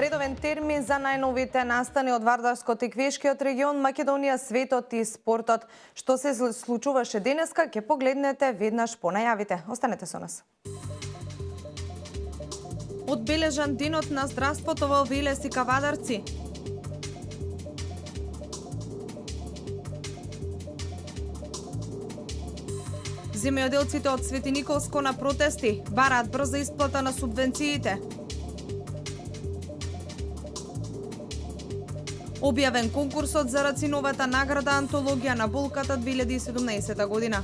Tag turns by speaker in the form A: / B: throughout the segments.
A: редовен термин за најновите настани од Вардарскот и Квешкиот регион, Македонија, светот и спортот. Што се случуваше денеска, ќе погледнете веднаш по најавите. Останете со нас. Одбележан денот на здравството во Велес и Кавадарци. Земјоделците од Свети Николско на протести бараат брза исплата на субвенциите. Објавен конкурсот за Рациновата награда антологија на булката 2017 година.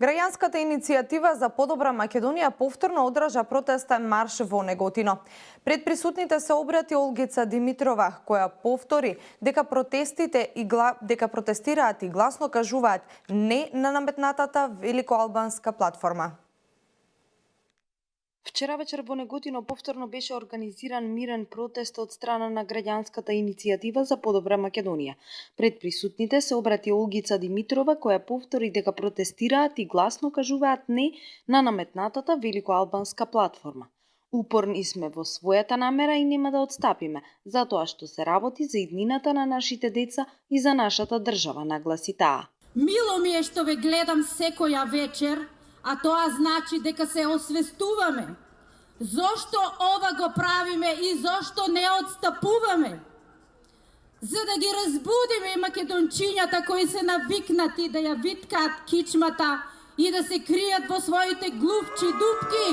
A: Граѓанската иницијатива за подобра Македонија повторно одржа протестен марш во Неготино. Пред присутните се обрати Олгица Димитрова, која повтори дека протестираат и гласно кажуваат не на наметнатата великоалбанска платформа.
B: Вчера вечер во Неготино повторно беше организиран мирен протест од страна на Граѓанската иницијатива за подобра Македонија. Пред присутните се обрати Олгица Димитрова, која повтори дека протестираат и гласно кажуваат не на наметнатата великоалбанска платформа. Упорни сме во својата намера и нема да отстапиме, затоа што се работи за иднината на нашите деца и за нашата држава, нагласи таа.
C: Мило ми е што ве гледам секоја вечер, а тоа значи дека се освестуваме. Зошто ова го правиме и зошто не отстапуваме? За да ги разбудиме македончињата кои се навикнати да ја виткаат кичмата и да се кријат во своите глувчи дупки.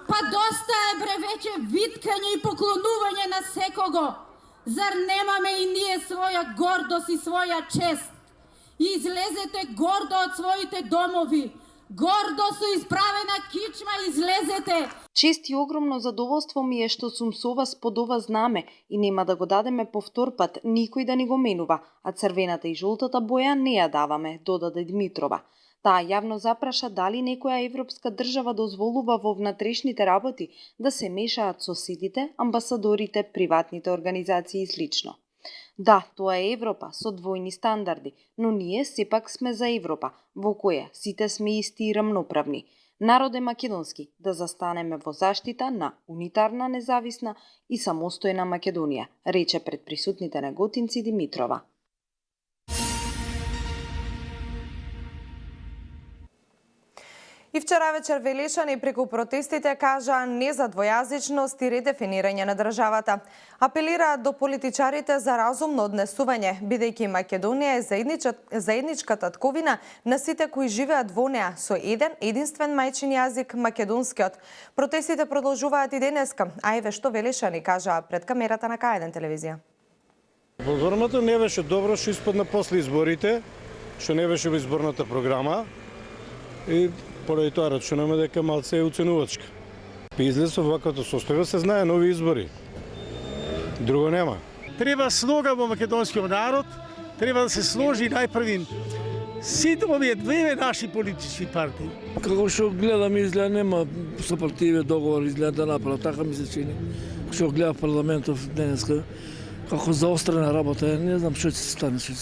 C: Па доста е бре веќе виткање и поклонување на секого. Зар немаме и ние своја гордост и своја чест? Излезете гордо од своите домови. Гордо со исправена кичма излезете.
B: Чест и огромно задоволство ми е што сум со вас под ова знаме и нема да го дадеме повтор пат, никој да ни го менува, а црвената и жолтата боја не ја даваме, додаде Димитрова. Таа јавно запраша дали некоја европска држава дозволува во внатрешните работи да се мешаат соседите, амбасадорите, приватните организации и слично. Да, тоа е Европа со двојни стандарди, но ние сепак сме за Европа, во која сите сме исти и рамноправни. Народ е македонски, да застанеме во заштита на унитарна, независна и самостојна Македонија, рече пред присутните неготинци Димитрова.
A: И вчера вечер Велешани преку протестите кажа не за двојазичност и редефинирање на државата. Апелираат до политичарите за разумно однесување, бидејќи Македонија е заедничката тковина на сите кои живеат во неа со единствен мајчин јазик македонскиот. Протестите продолжуваат и денеска, а еве што Велешани кажа пред камерата на К1 телевизија.
D: Платформата не беше добро што испадна после изборите, што не беше во изборната програма и поради тоа рачунаме дека малце е уценувачка. Излез во ваквото состојба се знае нови избори. Друго нема.
E: Треба слога во македонскиот народ, треба да се сложи најпрви сите овие две наши политички партии.
F: Како што гледам изгледа нема сопартиве договор изгледа да направи, така ми се чини. Што гледа парламентов денеска, како заострена работа, не знам што ќе се стане.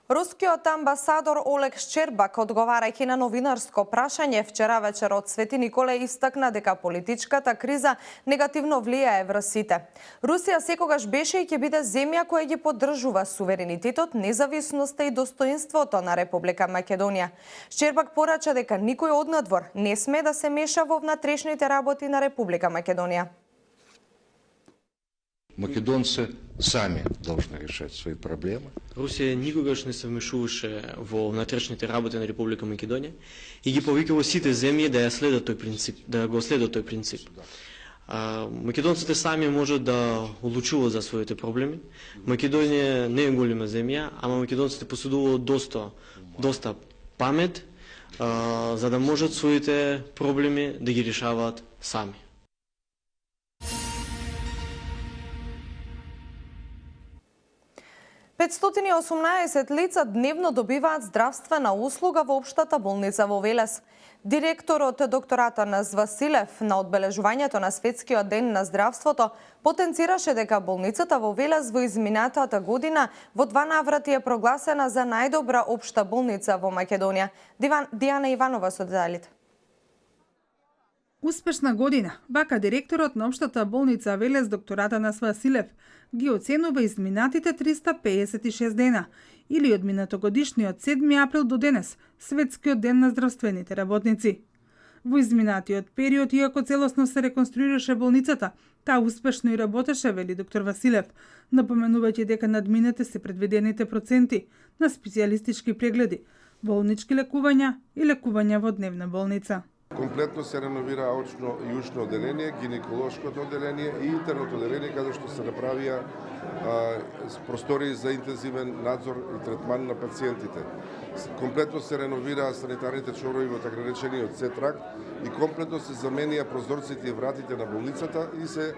A: Рускиот амбасадор Олег Шчербак, одговарајќи на новинарско прашање вчера вечер од Свети Николе, истакна дека политичката криза негативно влијае врз сите. Русија секогаш беше и ќе биде земја која ги поддржува суверенитетот, независноста и достоинството на Република Македонија. Шчербак порача дека никој однадвор не сме да се меша во внатрешните работи на Република Македонија.
G: Македонцы сами должны решать свои проблемы.
H: Русија никогаш не се вмешуваше во внатрешните работи на Република Македонија и ги повикува сите земји да ја следат тој принцип, да го следат тој принцип. Македонците сами можат да одлучуваат за своите проблеми. Македонија не е голема земја, ама македонците поседуваат доста памет за да можат своите проблеми да ги решаваат сами.
A: 518 лица дневно добиваат здравствена услуга во општата болница во Велес. Директорот доктор Атанас Василев на одбележувањето на Светскиот ден на здравството потенцираше дека болницата во Велес во изминатата година во 2 наврати е прогласена за најдобра општа болница во Македонија. Дијана Иванова со деталите.
I: Успешна година, вака директорот на општата болница Велес доктор Атанас Василев ги оценува изминатите 356 дена или од минатогодишниот 7 април до денес, Светскиот ден на здравствените работници. Во изминатиот период, иако целосно се реконструираше болницата, таа успешно и работеше, вели доктор Василев, напоменувајќи дека надминете се предвидените проценти на специјалистички прегледи, болнички лекувања и лекувања во дневна болница.
J: Комплетно се реновира очно и ушно одделение, гинеколошкото одделение и интерното одделение, каде што се направија простории за интензивен надзор и третман на пациентите. Комплетно се реновираа санитарните чворови во така наречениот С-тракт и комплетно се заменија прозорците и вратите на болницата и се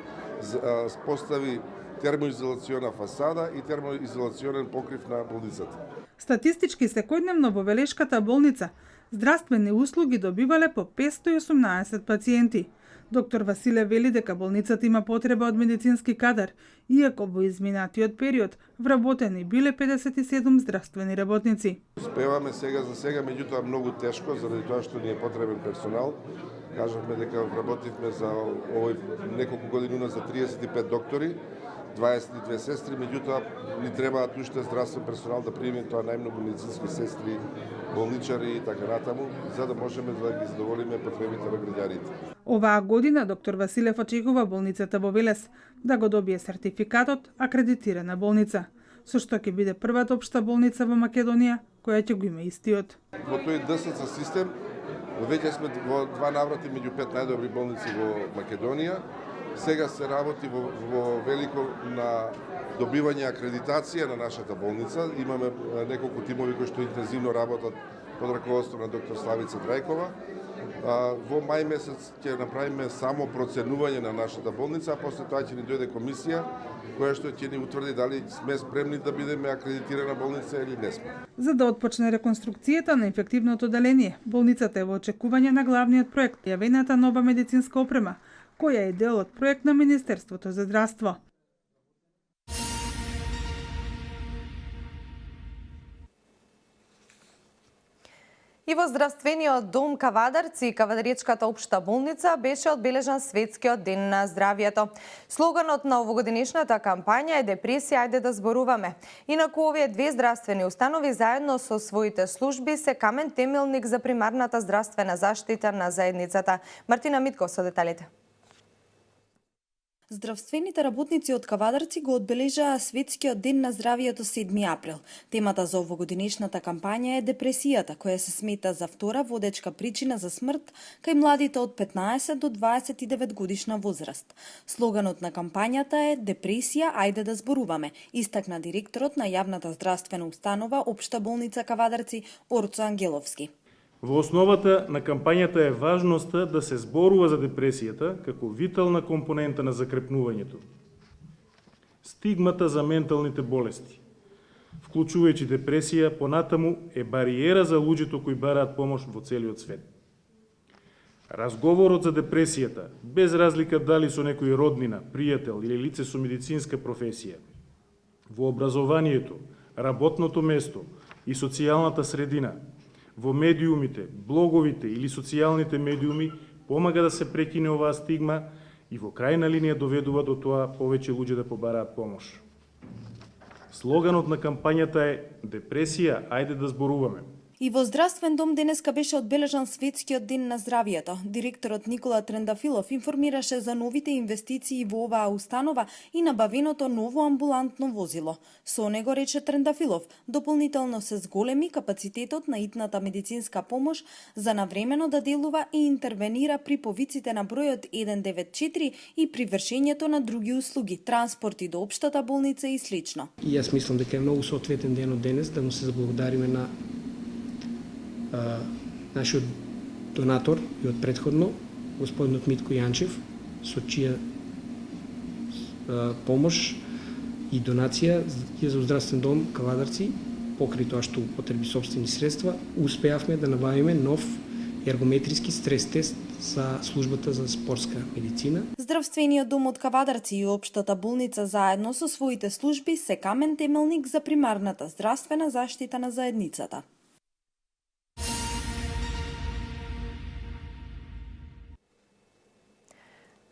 J: постави термоизолациона фасада и термоизолационен покрив на болницата.
I: Статистички секојдневно во Велешката болница здравствени услуги добивале по 518 пациенти. Доктор Василе вели дека болницата има потреба од медицински кадар, иако во изминатиот период вработени биле 57 здравствени работници.
J: Успеваме сега за сега, меѓутоа многу тешко, заради тоа што ни е потребен персонал. Кажавме дека вработивме за овој неколку години за 35 доктори, 22 сестри, меѓутоа ни требаат уште здравствен персонал да примеме тоа најмногу медицински сестри, болничари и така натаму, за да можеме да ги задоволиме потребите на граѓаните.
I: Оваа година доктор Василев очекува болницата во Велес да го добие сертификатот акредитирана болница, со што ќе биде првата општа болница во Македонија која ќе го има истиот.
J: Во тој ДСЦ систем веќе сме во 2 наврати меѓу 5 најдобри болници во Македонија. Сега се работи во велико на добивање акредитација на нашата болница. Имаме неколку тимови кои што интензивно работат под раководство на доктор Славица Драјкова. Во мај месец ќе направиме само проценување на нашата болница, а после тоа ќе ни дојде комисија која што ќе ни утврди дали сме спремни да бидеме акредитирана болница или не сме.
I: За да отпочне реконструкцијата на инфективното одделение, болницата е во очекување на главниот проект, јавената нова медицинска опрема, која е дел од проект на Министерството за здравство.
A: И во здравствениот дом Кавадарци и Кавадаречката општа болница беше одбележан Светскиот ден на здравието. Слоганот на овогодинешната кампања е депресија, ајде да зборуваме. Инаку овие две здравствени установи заедно со своите служби се камен темелник за примарната здравствена заштита на заедницата. Мартина Митков со деталите.
B: Здравствените работници од Кавадарци го одбележаа Светскиот ден на здравието 7 април. Темата за овогодинешната кампања е депресијата, која се смета за втора водечка причина за смрт кај младите од 15 до 29 годишна возраст. Слоганот на кампањата е "Депресија, ајде да зборуваме", истакна директорот на јавната здравствена установа Општа болница Кавадарци Орцо Ангеловски.
K: Во основата на кампањата е важноста да се зборува за депресијата како витална компонента на закрепнувањето. Стигмата за менталните болести, вклучувајќи депресија, понатаму е бариера за луѓето кои бараат помош во целиот свет. Разговорот за депресијата, без разлика дали со некој роднина, пријател или лице со медицинска професија, во образованието, работното место и социјалната средина, во медиумите, блоговите или социјалните медиуми помага да се прекине оваа стигма и во крајна линија доведува до тоа повеќе луѓе да побараат помош. Слоганот на кампањата е "Депресија, ајде да зборуваме".
B: И во здравствен дом денеска беше одбележан Светскиот ден на здравието. Директорот Никола Трендафилов информираше за новите инвестиции во оваа установа и набавеното ново амбулантно возило. Со него, рече Трендафилов, дополнително се зголеми капацитетот на итната медицинска помош за навремено да делува и интервенира при повиците на бројот 194 и при вршењето на други услуги, транспорти до општата болница и слично.
L: И јас мислам дека е многу соодветен ден од денес да му се заблагодариме на нашиот донатор и од предходно, господинот Митко Јанчев, со чија помош и донација за здравствен дом Кавадарци, покрај тоа што употреби собствени средства, успеавме да набавиме нов ергометриски стрес тест за службата за спортска медицина.
B: Здравствениот дом од Кавадарци и општата болница заедно со своите служби се камен темелник за примарната здравствена заштита на заедницата.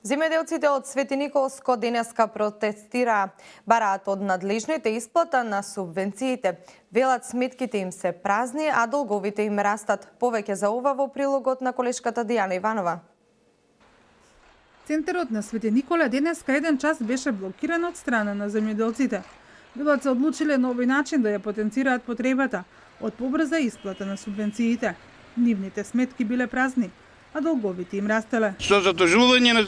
A: Земјоделците од Свети Николско денеска протестираа, бараат од надлежните исплата на субвенциите. Велат сметките им се празни, а долговите им растат. Повеќе за ова во прилогот на колешката Дијана Иванова.
I: Центарот на Свети Николе денеска 1 час беше блокиран од страна на земјоделците. Велат се одлучиле на овој начин да ја потенцираат потребата од побрза исплата на субвенциите. Нивните сметки биле празни, а долговите им растеле.
E: Со задолжување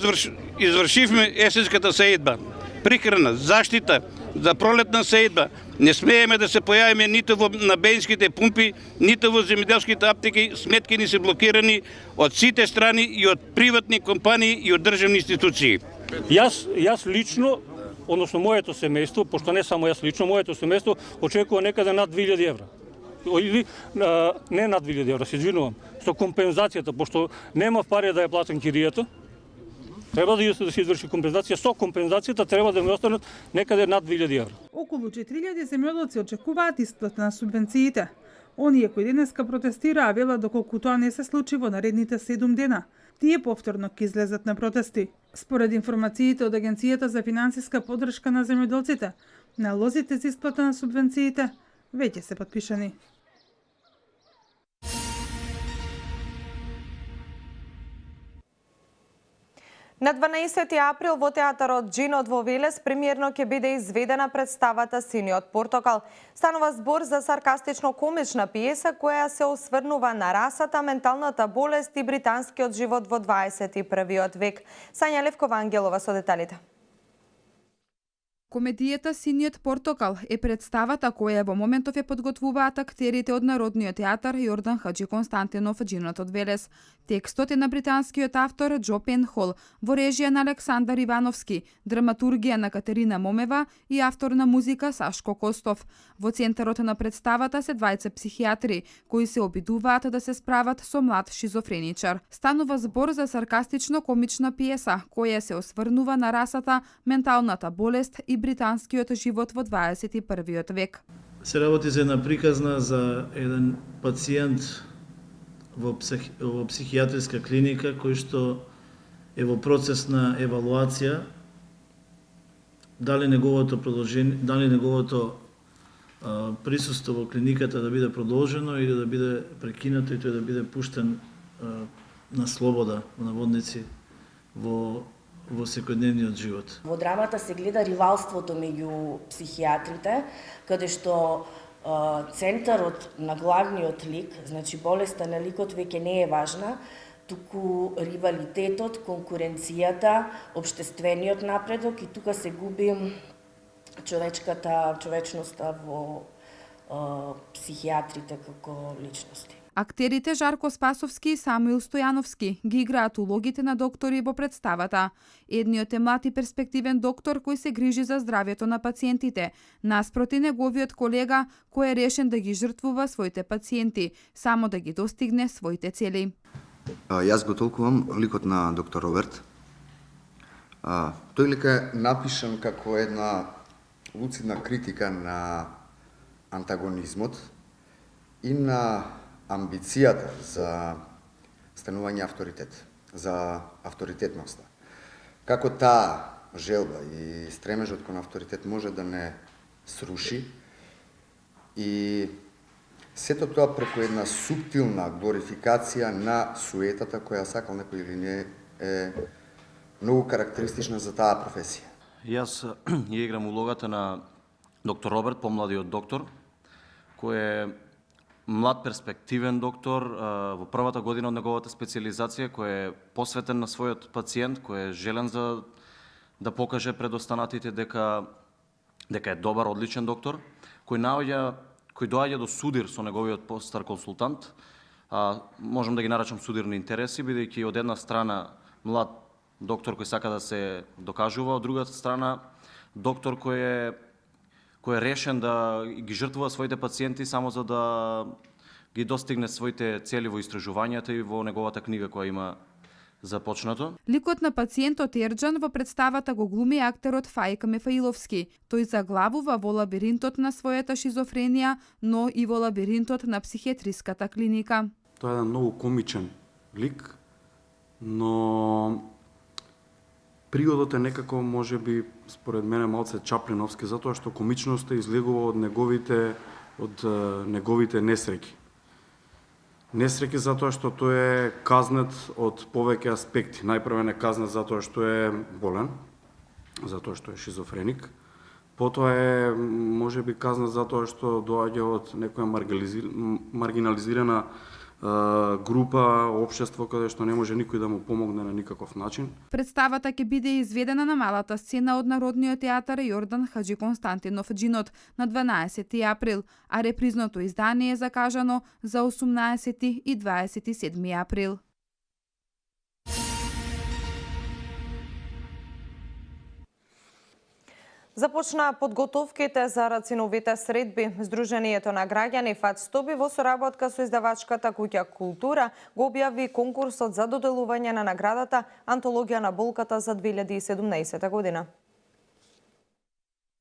E: извршивме есенската сеидба, прихрана, заштита за пролетна сеидба. Не смееме да се појавиме ниту на бензинските пумпи, ниту во земјоделските аптеки. Сметки ни се блокирани од сите страни и од приватни компании и од државни институции.
M: Јас лично, односно моето семејство, пошто не само јас лично, моето семејство очекува некаде над 2000 евра. Или не над 2000 евра, се извинувам, со компензацијата, пошто нема пари да ја платам киријата. Треба да се изврши компензација, со компензацијата треба да ми останат некаде над 2000 евра.
I: Околу 4000 земјоделци очекуваат исплата на субвенциите. Оние кои денеска протестираа велат доколку тоа не се случи во наредните 7 дена. Тие повторно ќе излезат на протести. Според информациите од Агенцијата за финансиска поддршка на земјоделците, налозите за исплата на субвенциите веќе се потпишани.
A: На 12 април во театарот Джинот во Велес премиерно ќе биде изведена представата Синиот портокал. Станува збор за саркастично-комична пиеса која се осврнува на расата, менталната болест и британскиот живот во 21 век. Сања Левкова Ангелова со деталите.
N: Комедијата Синиот портокал е представата која во моментов ја подготвуваат актерите од Народниот театар Јордан Хаджи Константинов Джинот од Велес. Текстот е на британскиот автор Джо Пенхол, во режија на Александар Ивановски, драматургија на Катерина Момева и автор на музика Сашко Костов. Во центарот на представата се двајца психијатри кои се обидуваат да се справат со млад шизофреничар. Станува збор за саркастично-комична пиеса која се осврнува на расата, менталната болест и британскиот живот во 21 век.
O: Се работи за една приказна за еден пациент во психијатриска клиника кој што е во процес на евалуација, дали неговото присуство во клиниката да биде продолжено или да биде прекинато и тој да биде пуштен на слобода, во наводници, во секојдневниот живот.
P: Во драмата се гледа ривалството меѓу психијатрите, каде што центарот на главниот лик, значи болеста на ликот веќе не е важна, туку ривалитетот, конкуренцијата, обштествениот напредок и тука се губи човечноста во психијатрите како личности.
N: Актерите Жарко Спасовски и Самуил Стојановски ги играат улогите на доктори во представата. Едниот е млад и перспективен доктор кој се грижи за здравјето на пациентите, наспроти неговиот колега кој е решен да ги жртвува своите пациенти, само да ги достигне своите цели.
Q: Јас го толкувам ликот на доктор Роберт. Тој лик е напишан како една луцидна критика на антагонизмот и на амбицијата за станување авторитет, за авторитетноста. Како таа желба и стремежот кон авторитет може да не сруши и сето тоа преку една суптилна глорификација на суетата која сакал некој или не е многу карактеристична за таа професија.
R: Јас ја играм улогата на доктор Роберт, помладиот доктор, кој е млад перспективен доктор во првата година од неговата специализација, кој е посветен на својот пациент, кој е желен за да покаже пред останатите дека е добар, одличен доктор, кој доаѓа до судир со неговиот постар консултант. Можам да ги наречам судирни интереси, бидејќи од една страна млад доктор кој сака да се докажува, од друга страна доктор кој е кој е решен да ги жртвува своите пациенти само за да ги достигне своите цели во истражувањата и во неговата книга која има започнато.
N: Ликот на пациентот Ерџан во представата го глуми актерот Фајка Мефаиловски. Тој заглавува во лабиринтот на својата шизофренија, но и во лабиринтот на психијатриската клиника.
S: Тоа е еден многу комичен лик, но пригодот е некако можеби според мене малце чаплиновски, затоа што комичноста излегува од неговите несреќи. Несреќи затоа што тој е казнет од повеќе аспекти. Најпрво е казнет затоа што е болен, затоа што е шизофреник. Потоа е можеби казнет затоа што доаѓа од некоја маргинализирана група, општество каде што не може никој да му помогне на никаков начин.
N: Представата ќе биде изведена на малата сцена од Народниот театар Јордан Хаџи Константинов Џинот на 12 април, а репризното издание е закажано за 18 и 27 април.
A: Започна подготовките за рациновите средби. Сдруженијето на граѓани ФАЦ Стоби во соработка со издавачката Куќа Култура го објави конкурсот за доделување на наградата Антологија на болката за 2017 година.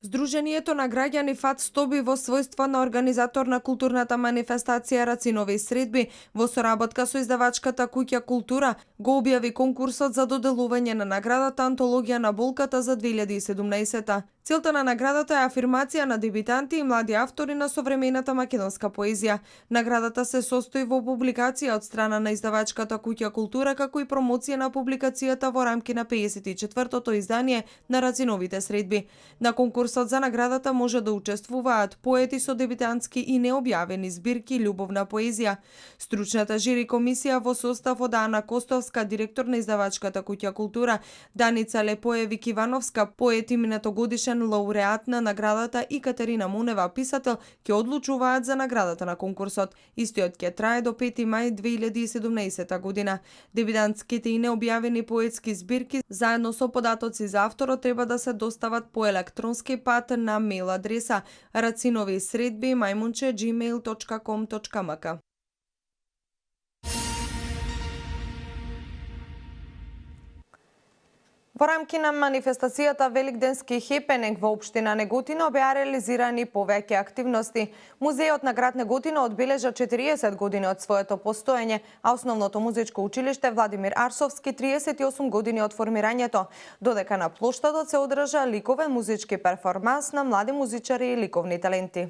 A: Сдруженијето на граѓани ФАЦ Стоби во својство на организатор на културната манифестација Рацинови средби во соработка со издавачката Куќа Култура го објави конкурсот за доделување на наградата Антологија на болката за 2017. Целта на наградата е афирмација на дебитанти и млади автори на современата македонска поезија. Наградата се состои во публикација од страна на издавачката Куќа Култура, како и промоција на публикацијата во рамки на 54-тото издание на Рациновите средби. На конкурсот за наградата може да учествуваат поети со дебитантски и необјавени збирки љубовна поезија. Стручната жири комисија во состав од Ана Костовска, директор на издавачката Куќа Култура, Даница Лепоевик Ивановска, поет и минатогодишен лауреат на наградата, и Катерина Мунева, писател, ќе одлучуваат за наградата на конкурсот. Истиот ќе трае до 5 мај 2017 година. Дебитантските и необјавени поетски збирки заедно со податоци за авторот треба да се достават по електронски пат на мејл адреса racinovisredbi@gmail.com.mk. Во рамки на манифестацијата Великденски хепенинг во општина Неготино беа реализирани повеќе активности. Музејот на град Неготино одбележа 40 години од своето постоење, а основното музичко училиште Владимир Арсовски 38 години од формирањето, додека на плоштадот се одржа ликовен музички перформанс на млади музичари и ликовни таленти.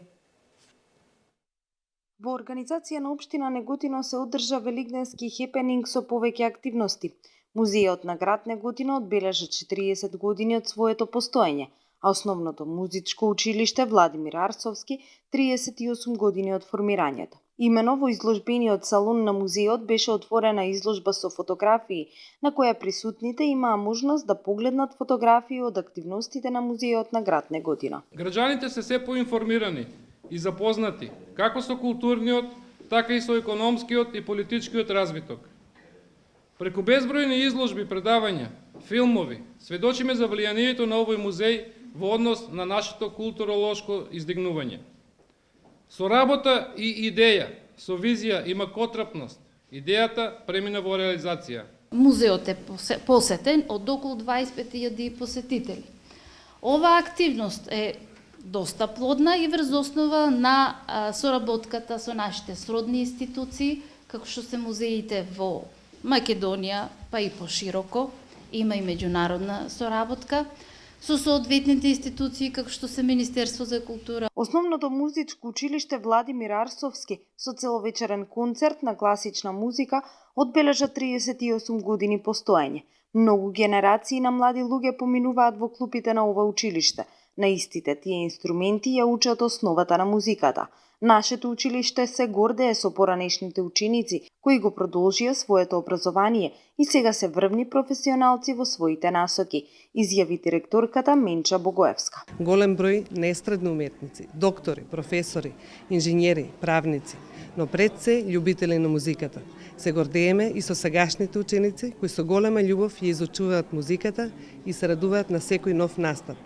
B: Во организација на општина Неготино се одржа Великденски хепенинг со повеќе активности. Музејот на град Неготино одбележа 40 години од своето постоење, а основното музичко училиште Владимир Арсовски 38 години од формирањето. Имено во изложбениот салон на музејот беше отворена изложба со фотографии, на која присутните имаа можност да погледнат фотографии од активностите на музејот на град Неготино.
T: Граѓаните се се поинформирани и запознати како со културниот, така и со економскиот и политичкиот развиток. Преку безбројни изложби, предавања, филмови, сведочиме за влијанието на овој музеј во однос на нашето културолошко издигнување. Со работа и идеја, со визија и макотрапност, идејата премина во реализација.
U: Музеот е посетен од околу 25.000 посетители. Оваа активност е доста плодна и врз основа на соработката со нашите сродни институции, како што се музеите во Македонија, па и пошироко, има и меѓународна соработка со соодветните институции како што се Министерство за култура.
B: Основното музичко училиште Владимир Арсовски со целовечерен концерт на класична музика одбележа 38 години постоење. Многу генерации на млади луѓе поминуваат во клупите на ова училиште. На истите тие инструменти ја учат основата на музиката. Нашето училиште се гордее со поранешните ученици, кои го продолжија своето образование и сега се врвни професионалци во своите насоки, изјави директорката Менча Богоевска.
V: Голем број нестрадни уметници, доктори, професори, инженери, правници, но пред се љубители на музиката. Се гордееме и со сегашните ученици кои со голема љубов ја изучуваат музиката и се радуваат на секој нов настап.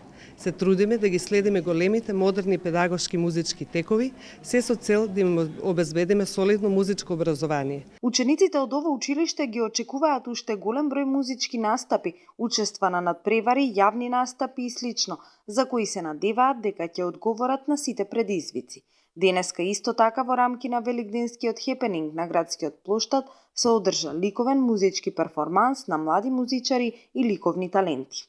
V: Се трудиме да ги следиме големите модерни педагошки музички текови, се со цел да им обезбедиме солидно музичко образование.
B: Учениците од ова училиште ги очекуваат уште голем број музички настапи, учества на надпревари, јавни настапи и слично, за кои се надеваат дека ќе одговорат на сите предизвици. Денеска исто така во рамки на великденскиот хепенинг на градскиот плоштад се одржа ликовен музички перформанс на млади музичари и ликовни таленти.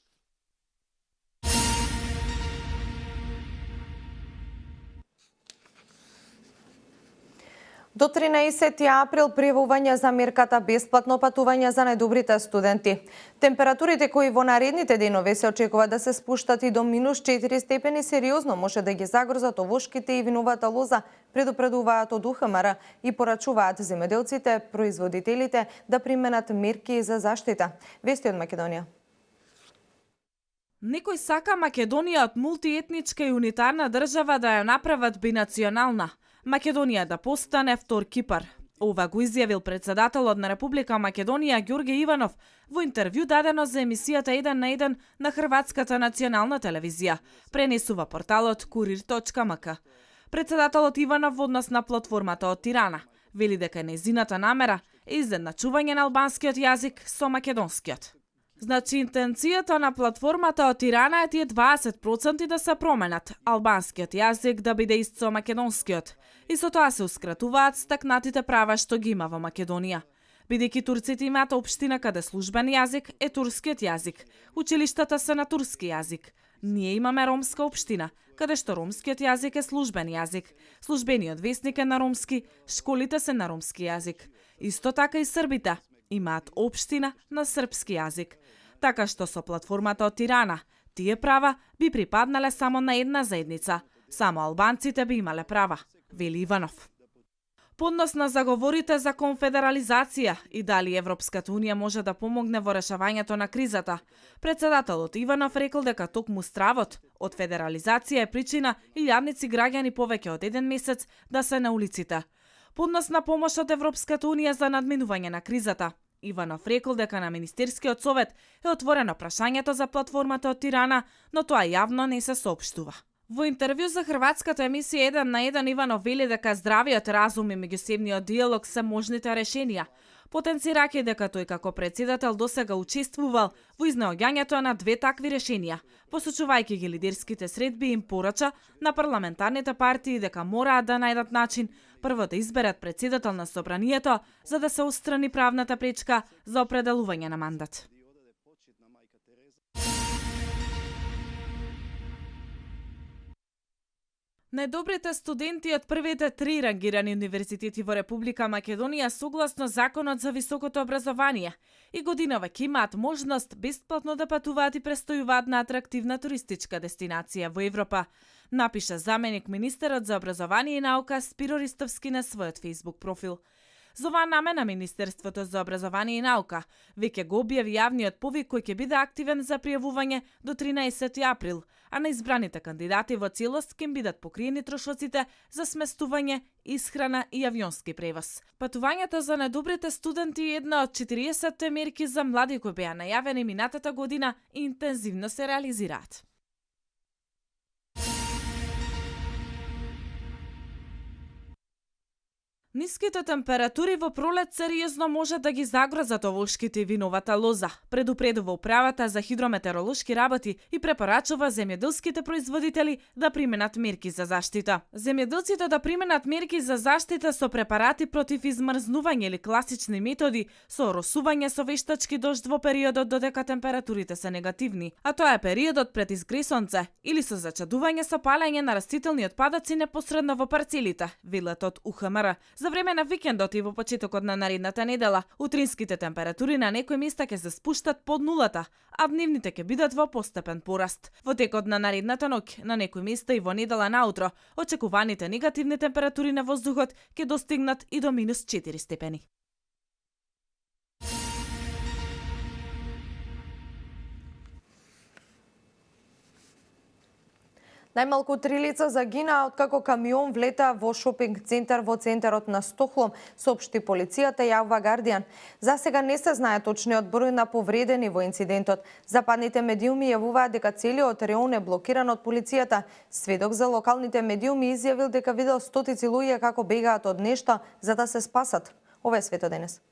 A: До 13 април пријавување за мерката бесплатно патување за најдобрите студенти. Температурите кои во наредните денови се очекува да се спуштат и до -4 степени сериозно може да ги загрозат овошките и виновата лоза, предупредуваат од УХМР и порачуваат земјоделците, производителите да применат мерки за заштита. Вести од Македонија.
C: Некој сака Македонија од мултиетничка и унитарна држава да ја направат бинационална. Македонија да постане втор Кипар. Ова го изјавил председателот на Република Македонија Ѓорге Иванов во интервју дадено за емисијата 1 на 1 на Хрватската национална телевизија, пренесува порталот Kurir.mk. Председателот Иванов во однос на платформата од Тирана вели дека нејзината намера е изедначување на албанскиот јазик со македонскиот. Значи, интенцијата на платформата од Тирана е тие 20% да се променат, албанскиот јазик да биде ист со македонскиот. И со тоа се ускратуваат стакнатите права што ги има во Македонија. Бидејќи турците имаат општина каде службен јазик е турскиот јазик, училиштата се на турски јазик. Ние имаме ромска општина, каде што ромскиот јазик е службен јазик, службениот весник е на ромски, школите се на ромски јазик. Исто така и србите имаат општина на српски јазик. Така што со платформата од Тирана, тие права би припаднале само на една заедница, само албанците би имале права, вели Иванов. Поднос на заговорите за конфедерализација и дали Европската унија може да помогне во решавањето на кризата, председателот Иванов рекол дека токму стравот од федерализација е причина илјадници граѓани повеќе од 1 месец да се на улиците. Поднос на помош од Европската унија за надминување на кризата. Иванов рекол дека на Министерскиот совет е отворено прашањето за платформата од Тирана, но тоа јавно не се соопштува. Во интервју за хрватската емисија 1 на 1 Иванов вели дека здравиот разум и меѓусебниот диалог се можните решенија, потенцирајќи дека тој како председател досега учествувал во изнаоѓањето на 2 такви решенија, посочувајќи ги лидерските средби им порача на парламентарните партии дека мораат да најдат начин прво да изберат председател на собранието за да се отстрани правната пречка за определување на мандат. Најдобрите студенти од првите 3 рангирани универзитети во Република Македонија согласно Законот за високото образование и годинава ќе имаат можност бесплатно да патуваат и престојуваат на атрактивна туристичка дестинација во Европа, напиша заменик министерот за образование и наука Спиро Ристовски на својот Facebook профил. За оваа намена Министерството за образование и наука веќе го објави јавниот повик кој ќе биде активен за пријавување до 13 април, а на избраните кандидати во целост ќе бидат покриени трошоците за сместување, исхрана и авионски превоз. Патувањето за најдобрите студенти е една од 40 мерки за млади кои беа најавени минатата година и интензивно се реализираат. Ниските температури во пролет сериозно може да ги загрозат овошките и виновата лоза, предупредува управата за хидрометеоролошки работи и препорачува земјоделските производители да применат мерки за заштита. Земјоделците да применат мерки за заштита со препарати против измрзнување или класични методи со оросување со вештачки дожд во периодот додека температурите се негативни, а тоа е периодот пред изгресонце или со зачадување со палење на растителни отпадоци непосредно во парцелите, велат од УХМР. За време на викендот и во почетокот на наредната недела, утринските температури на некои места ќе се спуштат под нулата, а дневните ќе бидат во постепен пораст. Во текот на наредната ноќ, на некои места и во недела наутро, очекуваните негативни температури на воздухот ќе достигнат и до -4 степени.
A: Најмалку 3 лица загинаа откако камион влета во шопинг центар во центарот на Стокхолм, соопшти полицијата, јавува Гардијан. За сега не се знае точниот број на повредени во инцидентот. Западните медиуми јавуваат дека целиот реон е блокиран од полицијата. Сведок за локалните медиуми изјавил дека видел стотици луѓе како бегаат од нешто за да се спасат. Ова е свето денес.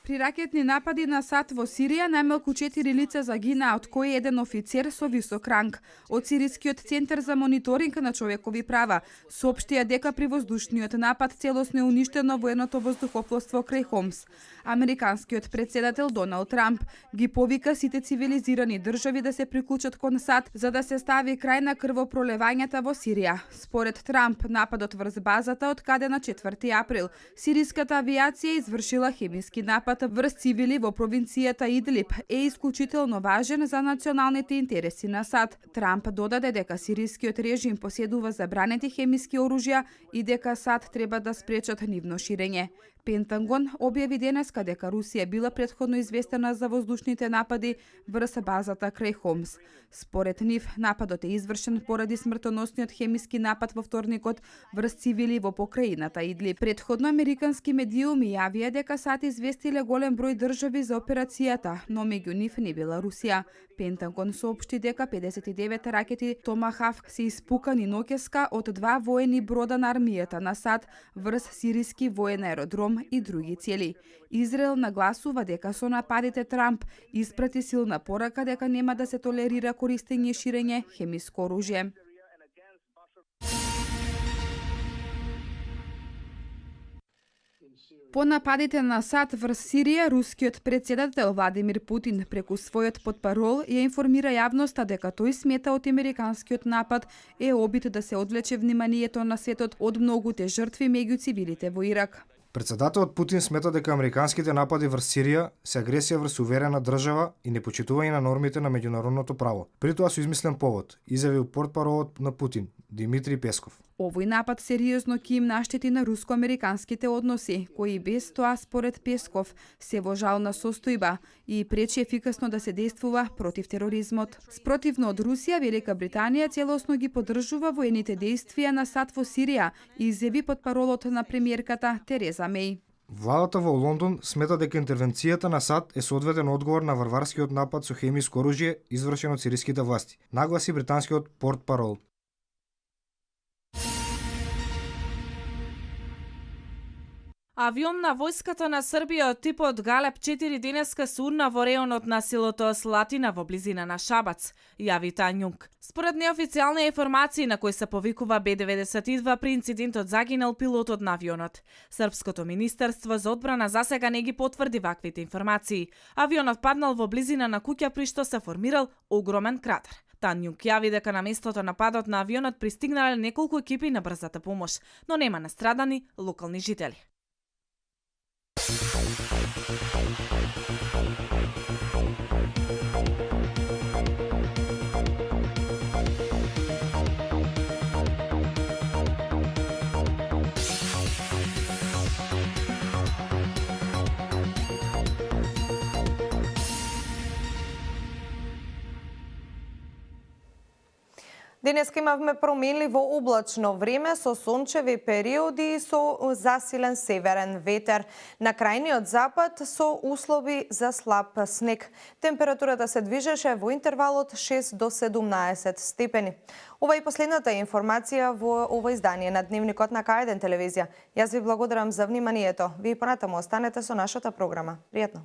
N: При ракетни напади на САД во Сирија најмалку 4 лица загинаа, од кои еден офицер со висок ранг. Од Сирискиот центар за мониторинг на човекови права соопштија дека при воздушниот напад целосно е уништено военото воздухопловство крај Хомс. Американскиот председател Доналд Трамп ги повика сите цивилизирани држави да се приклучат кон САД за да се стави крај на крвопролевањата во Сирија. Според Трамп, нападот врз базата од каде на 4 април сириската авиација извршила хемиски напад врз цивили во провинцијата Идлиб е исклучително важен за националните интереси на САД. Трамп додаде дека сирискиот режим поседува забранети хемиски оружја и дека САД треба да спречат нивно ширење. Пентагон објави денеска дека Русија била претходно известена за воздушните напади врз базата крај Хомс. Според нив, нападот е извршен поради смртоносниот хемиски напад во вторникот врз цивили во покраината Идлиб. Претходно американски медиуми јавија дека САД известиле голем број држави за операцијата, но меѓу нив не била Русија. Пентагон соопшти дека 59 ракети Томахавк се испукани ноќеска од 2 воени брода на армијата на САД врз сириски воен аеродром и други цели. Израел нагласува дека со нападите Трамп испрати силна порака дека нема да се толерира користење и ширење хемиско оружје. По нападите на САД врз Сирија, рускиот председател Владимир Путин преку својот потпарол ја информира јавноста дека тој смета од американскиот напад е обид да се одвлече вниманието на светот од многуте жртви меѓу цивилите во Ирак.
D: Председателот Путин смета дека американските напади врз Сирија се агресија врз суверена држава и непочитување на нормите на меѓународното право. При тоа со измислен повод, изјавил портпаролот на Путин, Димитри Песков.
N: Овој напад сериозно ќе им наштети на руско-американските односи, кои без тоа, според Песков, се во жална состојба и пречи ефикасно да се действува против тероризмот. Спротивно од Русија, Велика Британија целосно ги поддржува воените действија на САД во Сирија и изјави потпаролот на премиерката Тереза Меј.
D: Владата во Лондон смета дека интервенцијата на САД е соодветен одговор на варварскиот напад со хемиско оружје извршен од сириските власти, нагласи британскиот портпарол.
C: Авион на војската на Србија од типот Галеб 4 денеска се урна во реонот на селото Слатина во близина на Шабац, јави Танјунг. Според неофицијални информации на кои се повикува Б-92, при инцидентот загинал пилотот на авионот. Српското министерство за одбрана засега не ги потврди ваквите информации. Авионот паднал во близина на куќа при што се формирал огромен кратер. Танјунг јави дека на местото на падот на авионот пристигнале неколку екипи на брзата помош, но нема настрадани локални жители.
A: Денеска имавме променливо облачно време со сончеви периоди и со засилен северен ветер. На крајниот запад со услови за слаб снег. Температурата се движеше во интервал од 6 до 17 степени. Ова е последната информација во ова издание на Дневникот на К1 телевизија. Јас ви благодарам за вниманието. Ви понатаму останете со нашата програма. Пријатно.